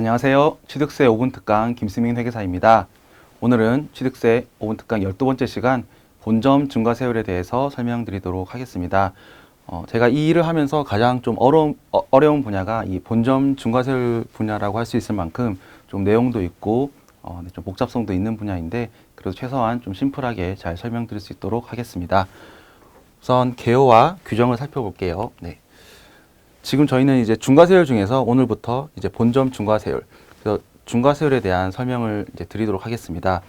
안녕하세요. 취득세 5분 특강 김수민 회계사입니다. 오늘은 취득세 5분 특강 12번째 시간 본점 중과세율에 대해서 설명드리도록 하겠습니다. 제가 이 일을 하면서 가장 좀 어려운 분야가 이 본점 중과세율 분야라고 할 수 있을 만큼 좀 내용도 있고 좀 복잡성도 있는 분야인데 그래도 최소한 좀 심플하게 잘 설명드릴 수 있도록 하겠습니다. 우선 개요와 규정을 살펴볼게요. 네. 지금 저희는 이제 중과세율 중에서 오늘부터 이제 본점 중과세율, 그래서 중과세율에 대한 설명을 이제 드리도록 하겠습니다.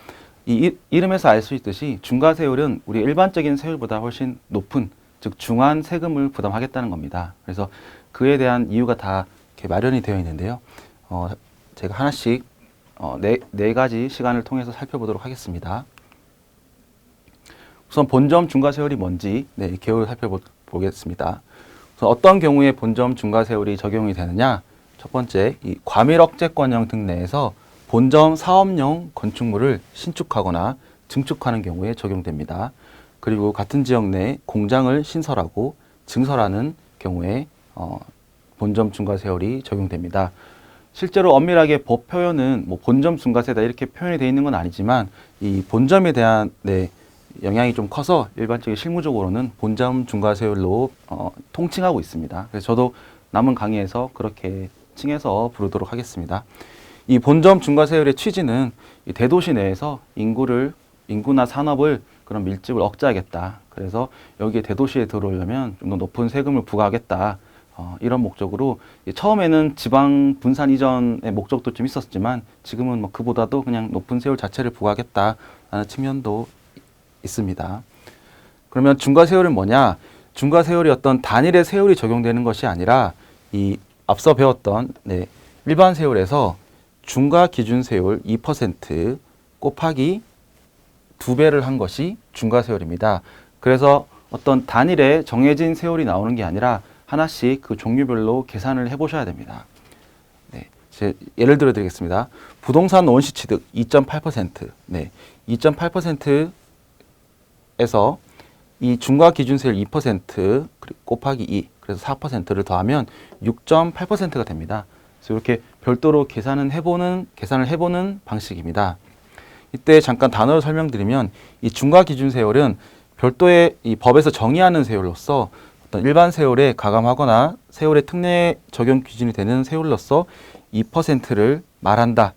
이 이름에서 알 수 있듯이 중과세율은 우리 일반적인 세율보다 훨씬 높은, 즉 중한 세금을 부담하겠다는 겁니다. 그래서 그에 대한 이유가 다 이렇게 마련이 되어 있는데요. 제가 하나씩 네 가지 시간을 통해서 살펴보도록 하겠습니다. 우선 본점 중과세율이 뭔지 개요를 살펴보겠습니다. 어떤 경우에 본점 중과세율이 적용이 되느냐? 첫 번째, 이 과밀억제권형 등 내에서 본점 사업용 건축물을 신축하거나 증축하는 경우에 적용됩니다. 그리고 같은 지역 내 공장을 신설하고 증설하는 경우에 본점 중과세율이 적용됩니다. 실제로 엄밀하게 법 표현은 뭐 본점 중과세다 이렇게 표현이 되어 있는 건 아니지만 이 본점에 대한 영향이 좀 커서 일반적인 실무적으로는 본점 중과세율로 통칭하고 있습니다. 그래서 저도 남은 강의에서 그렇게 칭해서 부르도록 하겠습니다. 이 본점 중과세율의 취지는 이 대도시 내에서 인구나 산업을 그런 밀집을 억제하겠다. 그래서 여기에 대도시에 들어오려면 좀 더 높은 세금을 부과하겠다. 이런 목적으로 처음에는 지방 분산 이전의 목적도 좀 있었지만 지금은 뭐 그보다도 그냥 높은 세율 자체를 부과하겠다라는 측면도 있습니다. 그러면 중과세율은 뭐냐? 중과세율이 어떤 단일의 세율이 적용되는 것이 아니라 이 앞서 배웠던 일반 세율에서 중과 기준 세율 2% 곱하기 2배를 한 것이 중과세율입니다. 그래서 어떤 단일의 정해진 세율이 나오는 게 아니라 하나씩 그 종류별로 계산을 해보셔야 됩니다. 예를 들어 드리겠습니다. 부동산 원시취득 2.8%, 2.8% 에서 이 중과 기준세율 2% 곱하기 2, 그래서 4%를 더하면 6.8%가 됩니다. 그래서 이렇게 별도로 계산을 해보는 방식입니다. 이때 잠깐 단어를 설명드리면 이 중과 기준세율은 별도의 이 법에서 정의하는 세율로서 어떤 일반 세율에 가감하거나 세율의 특례 적용 기준이 되는 세율로서 2%를 말한다.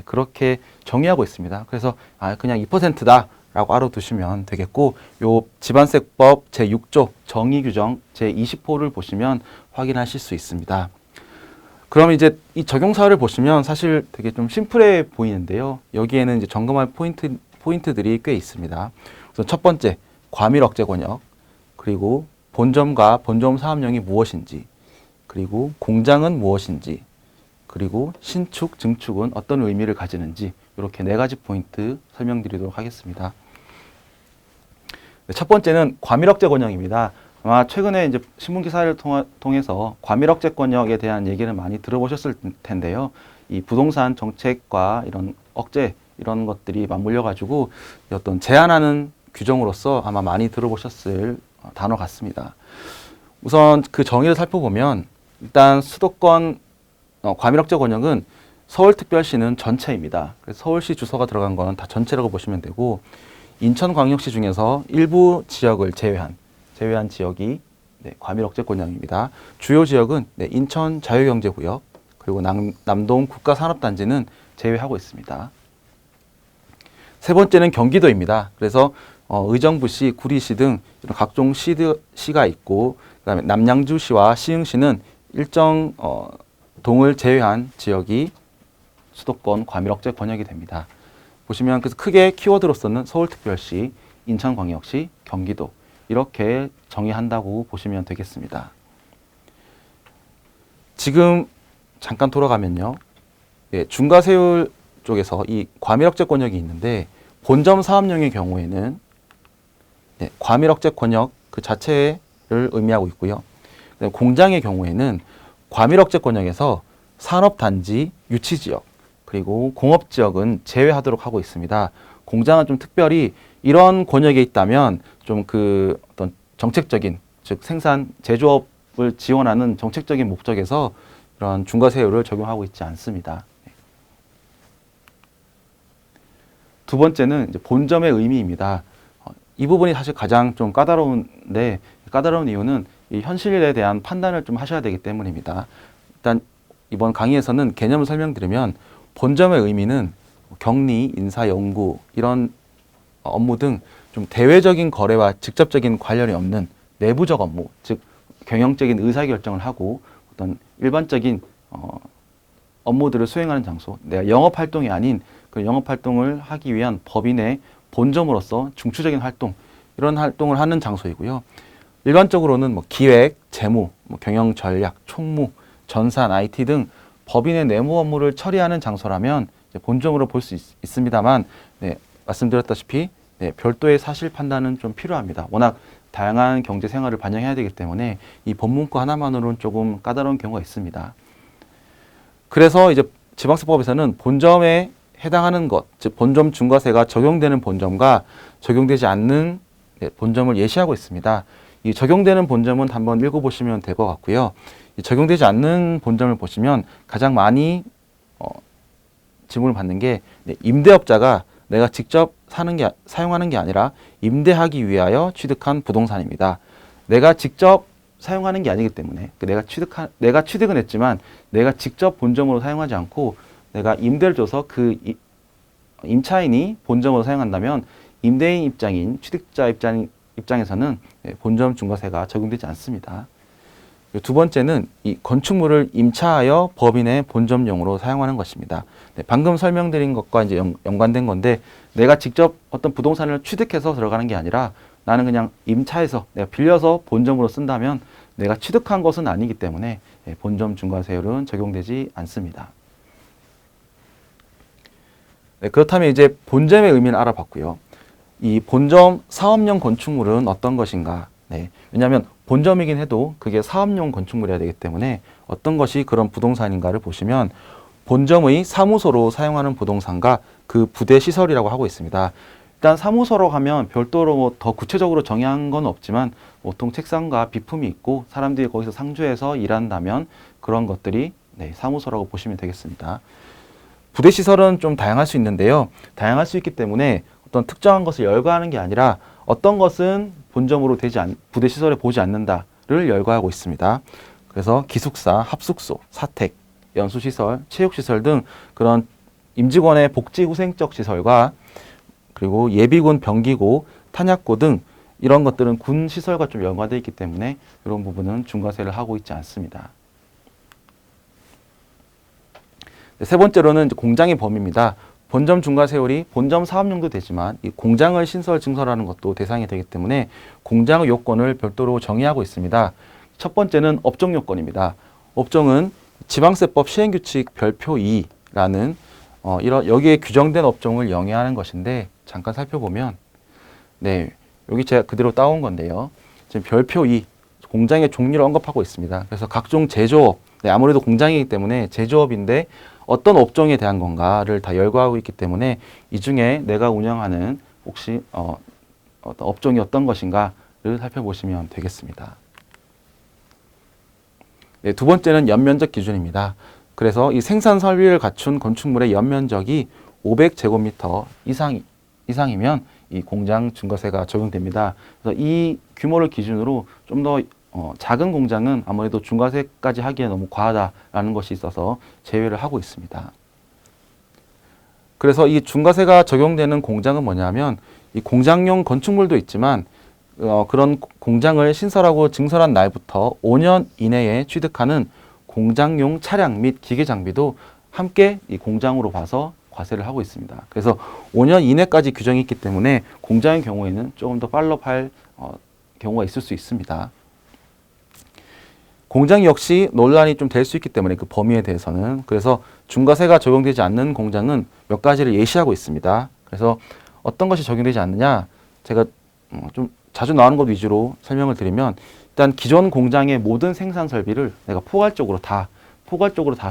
그렇게 정의하고 있습니다. 그래서 그냥 2%다. 라고 알아두시면 되겠고, 요 지방세법 제6조 정의규정 제20호를 보시면 확인하실 수 있습니다. 그럼 이제 이 적용사를 보시면 사실 되게 좀 심플해 보이는데요. 여기에는 이제 점검할 포인트들이 꽤 있습니다. 우선 첫 번째, 과밀억제 권역, 그리고 본점과 본점 사업용이 무엇인지, 그리고 공장은 무엇인지, 그리고 신축, 증축은 어떤 의미를 가지는지 이렇게 네 가지 포인트 설명드리도록 하겠습니다. 첫 번째는 과밀억제 권역입니다. 아마 최근에 이제 신문 기사를 통해서 과밀억제 권역에 대한 얘기를 많이 들어보셨을 텐데요. 이 부동산 정책과 이런 억제 이런 것들이 맞물려 가지고 어떤 제한하는 규정으로서 아마 많이 들어보셨을 단어 같습니다. 우선 그 정의를 살펴보면 일단 수도권 과밀억제 권역은 서울특별시는 전체입니다. 그래서 서울시 주소가 들어간 거는 다 전체라고 보시면 되고, 인천광역시 중에서 일부 지역을 제외한 지역이 과밀억제 권역입니다. 주요 지역은 인천 자유경제구역, 그리고 남동 국가산업단지는 제외하고 있습니다. 세 번째는 경기도입니다. 그래서 의정부시, 구리시 등 각종 시가 있고, 그다음에 남양주시와 시흥시는 일정 동을 제외한 지역이 수도권 과밀억제 권역이 됩니다. 보시면 그래서 크게 키워드로서는 서울특별시, 인천광역시, 경기도 이렇게 정의한다고 보시면 되겠습니다. 지금 잠깐 돌아가면요. 중과세율 쪽에서 이 과밀억제 권역이 있는데 본점 사업용의 경우에는 과밀억제 권역 그 자체를 의미하고 있고요. 공장의 경우에는 과밀억제 권역에서 산업단지, 유치지역, 그리고 공업지역은 제외하도록 하고 있습니다. 공장은 좀 특별히 이런 권역에 있다면 좀 그 어떤 정책적인, 즉 생산, 제조업을 지원하는 정책적인 목적에서 이런 중과세율을 적용하고 있지 않습니다. 두 번째는 이제 본점의 의미입니다. 이 부분이 사실 가장 좀 까다로운데, 까다로운 이유는 이 현실에 대한 판단을 좀 하셔야 되기 때문입니다. 일단 이번 강의에서는 개념을 설명드리면, 본점의 의미는 격리, 인사, 연구 이런 업무 등 좀 대외적인 거래와 직접적인 관련이 없는 내부적 업무, 즉 경영적인 의사결정을 하고 어떤 일반적인 업무들을 수행하는 장소, 내가 영업활동이 아닌 그 영업활동을 하기 위한 법인의 본점으로서 중추적인 활동, 이런 활동을 하는 장소이고요. 일반적으로는 뭐 기획, 재무, 뭐 경영 전략, 총무, 전산, IT 등 법인의 내무 업무를 처리하는 장소라면 이제 본점으로 볼 수 있습니다만, 네, 말씀드렸다시피 네, 별도의 사실 판단은 좀 필요합니다. 워낙 다양한 경제 생활을 반영해야 되기 때문에 이 법문구 하나만으로는 조금 까다로운 경우가 있습니다. 그래서 이제 지방세법에서는 본점에 해당하는 것, 즉 본점 중과세가 적용되는 본점과 적용되지 않는 본점을 예시하고 있습니다. 이 적용되는 본점은 한번 읽어보시면 될 것 같고요. 이 적용되지 않는 본점을 보시면 가장 많이 질문을 받는 게 임대업자가 내가 직접 사용하는 게 아니라 임대하기 위하여 취득한 부동산입니다. 내가 직접 사용하는 게 아니기 때문에 내가 취득은 했지만 내가 직접 본점으로 사용하지 않고 내가 임대를 줘서 그 임차인이 본점으로 사용한다면 임대인 입장인 취득자 입장에서는 본점 중과세가 적용되지 않습니다. 두 번째는 이 건축물을 임차하여 법인의 본점용으로 사용하는 것입니다. 네, 방금 설명드린 것과 이제 연관된 건데, 내가 직접 어떤 부동산을 취득해서 들어가는 게 아니라 나는 그냥 임차해서 내가 빌려서 본점으로 쓴다면 내가 취득한 것은 아니기 때문에 본점 중과세율은 적용되지 않습니다. 네, 그렇다면 이제 본점의 의미를 알아봤고요. 이 본점 사업용 건축물은 어떤 것인가? 네, 왜냐하면 본점이긴 해도 그게 사업용 건축물이어야 되기 때문에 어떤 것이 그런 부동산인가를 보시면, 본점의 사무소로 사용하는 부동산과 그 부대 시설이라고 하고 있습니다. 일단 사무소로 하면 별도로 뭐 더 구체적으로 정의한 건 없지만 보통 책상과 비품이 있고 사람들이 거기서 상주해서 일한다면 그런 것들이 사무소라고 보시면 되겠습니다. 부대 시설은 좀 다양할 수 있는데요. 다양할 수 있기 때문에 어떤 특정한 것을 열거하는 게 아니라 어떤 것은 본점으로 부대 시설에 보지 않는다를 열거하고 있습니다. 그래서 기숙사, 합숙소, 사택, 연수시설, 체육시설 등 그런 임직원의 복지후생적 시설과 그리고 예비군, 병기고, 탄약고 등 이런 것들은 군 시설과 좀 연관되어 있기 때문에 이런 부분은 중과세를 하고 있지 않습니다. 세 번째로는 공장의 범위입니다. 본점 중과세율이 본점 사업용도 되지만 이 공장을 신설 증설하는 것도 대상이 되기 때문에 공장의 요건을 별도로 정의하고 있습니다. 첫 번째는 업종 요건입니다. 업종은 지방세법 시행규칙 별표 2라는 여기에 규정된 업종을 영위하는 것인데, 잠깐 살펴보면 여기 제가 그대로 따온 건데요. 지금 별표 2 공장의 종류를 언급하고 있습니다. 그래서 각종 제조업, 아무래도 공장이기 때문에 제조업인데 어떤 업종에 대한 건가를 다 열거하고 있기 때문에 이 중에 내가 운영하는 혹시 어떤 업종이 어떤 것인가를 살펴보시면 되겠습니다. 네, 두 번째는 연면적 기준입니다. 그래서 이 생산 설비를 갖춘 건축물의 연면적이 500제곱미터 이상이면 이 공장 중과세가 적용됩니다. 그래서 이 규모를 기준으로 좀 더 작은 공장은 아무래도 중과세까지 하기에 너무 과하다라는 것이 있어서 제외를 하고 있습니다. 그래서 이 중과세가 적용되는 공장은 뭐냐면, 이 공장용 건축물도 있지만 그런 공장을 신설하고 증설한 날부터 5년 이내에 취득하는 공장용 차량 및 기계 장비도 함께 이 공장으로 봐서 과세를 하고 있습니다. 그래서 5년 이내까지 규정이 있기 때문에 공장의 경우에는 조금 더 팔로우할 경우가 있을 수 있습니다. 공장 역시 논란이 좀 될 수 있기 때문에 그 범위에 대해서는, 그래서 중과세가 적용되지 않는 공장은 몇 가지를 예시하고 있습니다. 그래서 어떤 것이 적용되지 않느냐, 제가 좀 자주 나오는 것 위주로 설명을 드리면, 일단 기존 공장의 모든 생산 설비를 내가 포괄적으로 다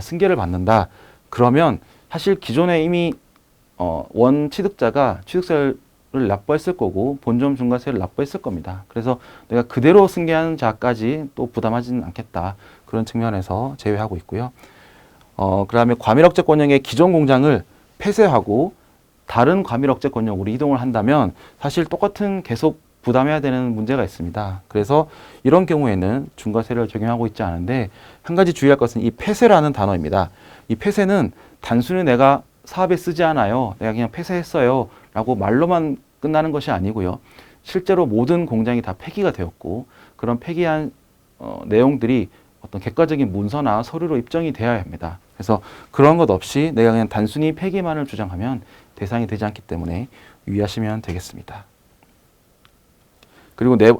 승계를 받는다. 그러면 사실 기존에 이미 원 취득자가 취득세를 납부했을 거고 본점 중과세를 납부했을 겁니다. 그래서 내가 그대로 승계하는 자까지 또 부담하지는 않겠다. 그런 측면에서 제외하고 있고요. 그다음에 과밀억제권형의 기존 공장을 폐쇄하고 다른 과밀억제권역으로 이동을 한다면 사실 똑같은 계속 부담해야 되는 문제가 있습니다. 그래서 이런 경우에는 중과세를 적용하고 있지 않은데 한 가지 주의할 것은 이 폐쇄라는 단어입니다. 이 폐쇄는 단순히 내가 사업에 쓰지 않아요, 내가 그냥 폐쇄했어요 라고 말로만 끝나는 것이 아니고요. 실제로 모든 공장이 다 폐기가 되었고 그런 폐기한 내용들이 어떤 객관적인 문서나 서류로 입증이 되어야 합니다. 그래서 그런 것 없이 내가 그냥 단순히 폐기만을 주장하면 대상이 되지 않기 때문에 유의하시면 되겠습니다. 그리고 네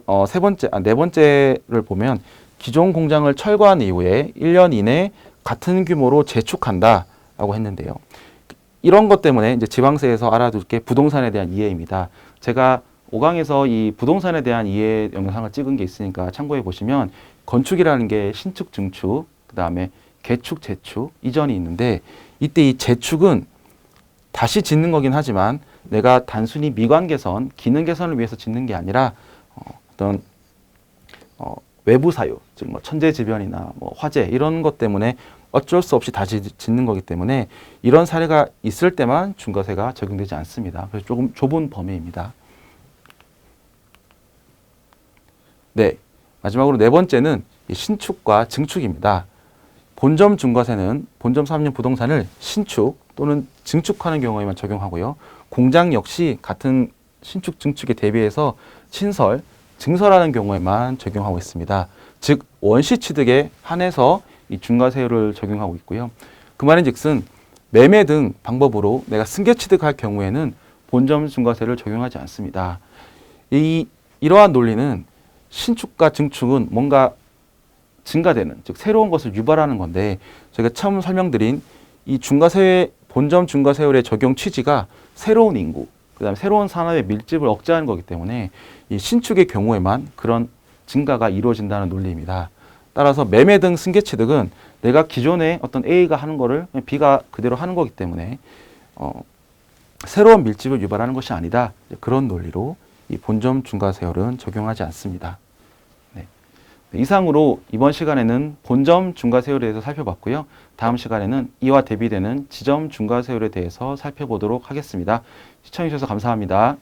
번째를 보면 기존 공장을 철거한 이후에 1년 이내 같은 규모로 재축한다라고 했는데요. 이런 것 때문에 이제 지방세에서 알아둘 게 부동산에 대한 이해입니다. 제가 5강에서 이 부동산에 대한 이해 영상을 찍은 게 있으니까 참고해 보시면 건축이라는 게 신축, 증축, 그 다음에 개축, 재축, 이전이 있는데 이때 이 재축은 다시 짓는 거긴 하지만 내가 단순히 미관 개선, 기능 개선을 위해서 짓는 게 아니라 어떤 외부 사유, 즉 뭐 천재지변이나 뭐 화재 이런 것 때문에 어쩔 수 없이 다시 짓는 거기 때문에 이런 사례가 있을 때만 중과세가 적용되지 않습니다. 그래서 조금 좁은 범위입니다. 네, 마지막으로 네 번째는 신축과 증축입니다. 본점 중과세는 본점 사업용 부동산을 신축 또는 증축하는 경우에만 적용하고요. 공장 역시 같은 신축, 증축에 대비해서 신설, 증설하는 경우에만 적용하고 있습니다. 즉 원시 취득에 한해서 이 중과세율을 적용하고 있고요. 그 말인즉슨 매매 등 방법으로 내가 승계 취득할 경우에는 본점 중과세를 적용하지 않습니다. 이러한 논리는 신축과 증축은 뭔가 증가되는, 즉 새로운 것을 유발하는 건데 저희가 처음 설명드린 이 중과세, 본점 중과세율의 적용 취지가 새로운 인구, 그다음에 새로운 산업의 밀집을 억제하는 거기 때문에 이 신축의 경우에만 그런 증가가 이루어진다는 논리입니다. 따라서 매매 등 승계 취득은 내가 기존에 어떤 A가 하는 거를 B가 그대로 하는 거기 때문에 새로운 밀집을 유발하는 것이 아니다. 그런 논리로 이 본점 중과세율은 적용하지 않습니다. 네. 이상으로 이번 시간에는 본점 중과세율에 대해서 살펴봤고요. 다음 시간에는 이와 대비되는 지점 중과세율에 대해서 살펴보도록 하겠습니다. 시청해 주셔서 감사합니다.